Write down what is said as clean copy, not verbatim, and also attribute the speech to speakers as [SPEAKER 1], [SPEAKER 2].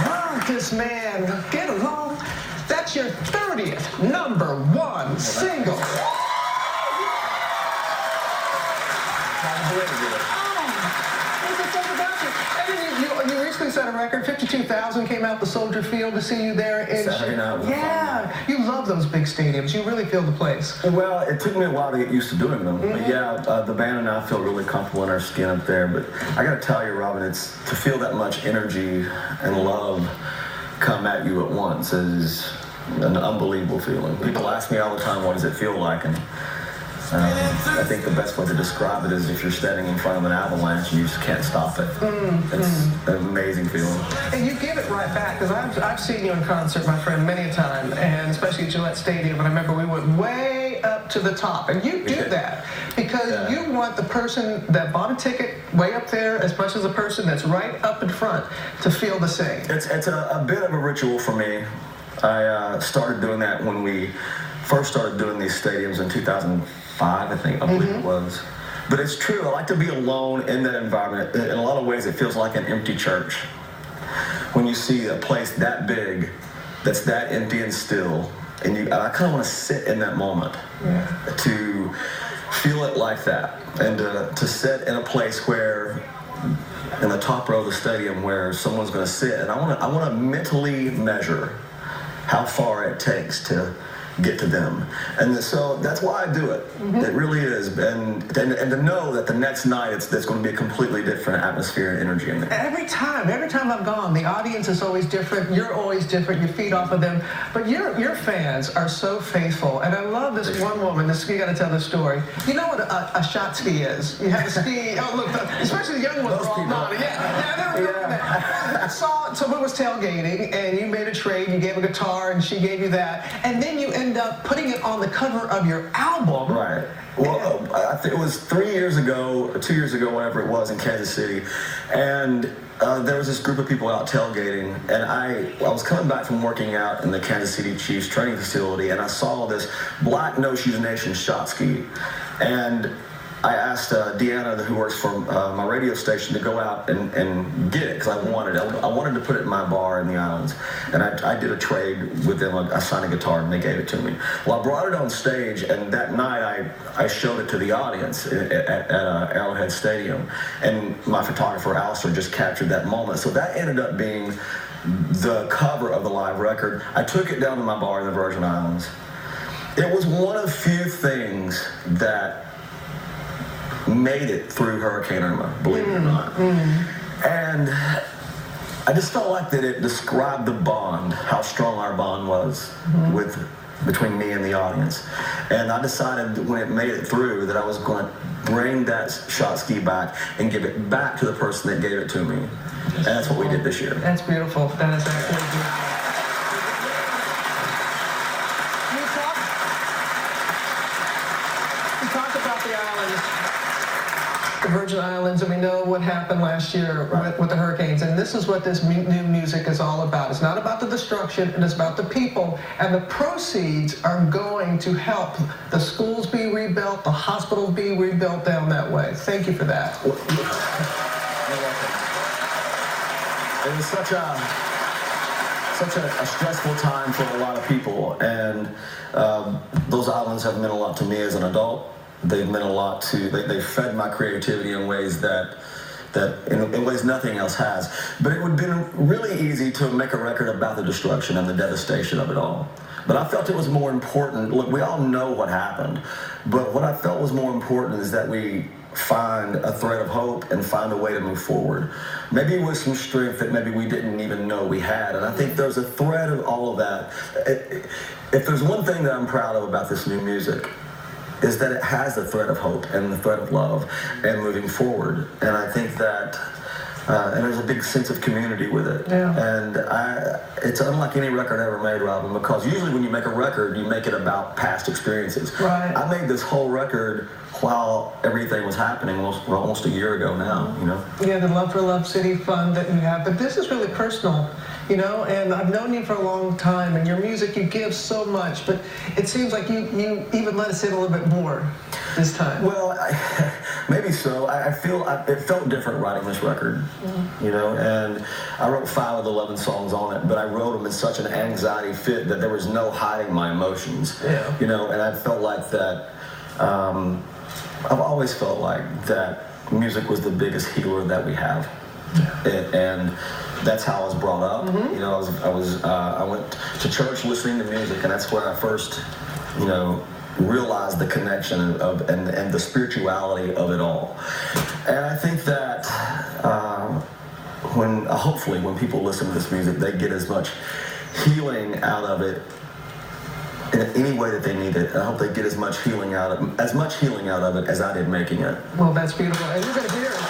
[SPEAKER 1] Won't this man get along? That's your 30th #1 single. You recently set a record. 52,000 came out the Soldier Field to see you there.
[SPEAKER 2] Saturday night was
[SPEAKER 1] fun. You love those big stadiums. You really feel the place.
[SPEAKER 2] Well, it took me a while to get used to doing them. But yeah, the band and I feel really comfortable in our skin up there. But I got to tell you, Robin, it's to feel that much energy and love come at you at once is an unbelievable feeling. People ask me all the time, what does it feel like? And I think the best way to describe it is if you're standing in front of an avalanche and you just can't stop it. It's an amazing feeling.
[SPEAKER 1] And you give it right back, because I've seen you in concert, my friend, many a time, and especially at Gillette Stadium, and I remember we went way up to the top, and you do that because you want the person that bought a ticket way up there as much as the person that's right up in front to feel the same.
[SPEAKER 2] It's a bit of a ritual for me. I started doing that when we first started doing these stadiums in 2005, I believe it was. But it's true, I like to be alone in that environment. In a lot of ways, it feels like an empty church. When you see a place that big, that's that empty and still, and I kind of want to sit in that moment to feel it like that, and to sit in a place where, in the top row of the stadium, where someone's going to sit, and I want to mentally measure how far it takes to get to them. And so that's why I do it. It really is. And to know that the next night there's going to be a completely different atmosphere and energy in there.
[SPEAKER 1] Every time I've gone, the audience is always different. You're always different. You feed off of them. But your fans are so faithful. And I love this one woman. You got to tell this story. You know what a shot ski is? You have a ski. Oh, look, especially the young ones are all nodding. Yeah, they were doing that. Someone was tailgating, and you made a trade. You gave a guitar, and she gave you that. And then you end up putting it on the cover of your album.
[SPEAKER 2] Right. Well, I think it was 3 years ago, or 2 years ago, whatever it was, in Kansas City, and there was this group of people out tailgating, and I was coming back from working out in the Kansas City Chiefs training facility, and I saw this black No Shoes Nation shot ski, and I asked Deanna, who works for my radio station, to go out and get it, because I wanted to put it in my bar in the islands. And I did a trade with them. I signed a guitar, and they gave it to me. Well, I brought it on stage, and that night I showed it to the audience at Arrowhead Stadium. And my photographer, Alistair, just captured that moment. So that ended up being the cover of the live record. I took it down to my bar in the Virgin Islands. It was one of the few things that made it through Hurricane Irma, believe it or not. And I just felt like that it described the bond, how strong our bond was between me and the audience. And I decided when it made it through that I was going to bring that shot ski back and give it back to the person that gave it to me. And that's what we did this year.
[SPEAKER 1] That's beautiful. That is absolutely beautiful. You talked about the islands. The Virgin Islands, and we know what happened last year with the hurricanes, and this is what this new music is all about. It's not about the destruction, and it's about the people, and the proceeds are going to help the schools be rebuilt, the hospitals be rebuilt down that way. Thank you for that.
[SPEAKER 2] It was such a stressful time for a lot of people, and those islands have meant a lot to me as an adult. They've meant a lot to, they've fed my creativity in ways that in ways nothing else has. But it would have been really easy to make a record about the destruction and the devastation of it all. But I felt it was more important. Look, we all know what happened, but what I felt was more important is that we find a thread of hope and find a way to move forward. Maybe with some strength that maybe we didn't even know we had. And I think there's a thread of all of that. If there's one thing that I'm proud of about this new music, is that it has the thread of hope and the thread of love and moving forward. And I think that, and there's a big sense of community with it. And it's unlike any record I ever made, Robin, because usually when you make a record, you make it about past experiences. I made this whole record while everything was happening almost a year ago now, you know?
[SPEAKER 1] Yeah, the Love for Love City fund that you have, but this is really personal. you know, and I've known you for a long time, and your music, you give so much, but it seems like you even let us in a little bit more this time.
[SPEAKER 2] Well, maybe so. I feel it felt different writing this record, you know, and I wrote 5 of the 11 songs on it, but I wrote them in such an anxiety fit that there was no hiding my emotions, you know, and I felt like that, I've always felt like that music was the biggest healer that we have. And that's how I was brought up. You know, I went to church listening to music, and that's where I first, you know, realized the connection of and the spirituality of it all. And I think that hopefully when people listen to this music, they get as much healing out of it in any way that they need it. I hope they get as much healing out of it as I did making it.
[SPEAKER 1] Well, that's beautiful, and you're going to hear it.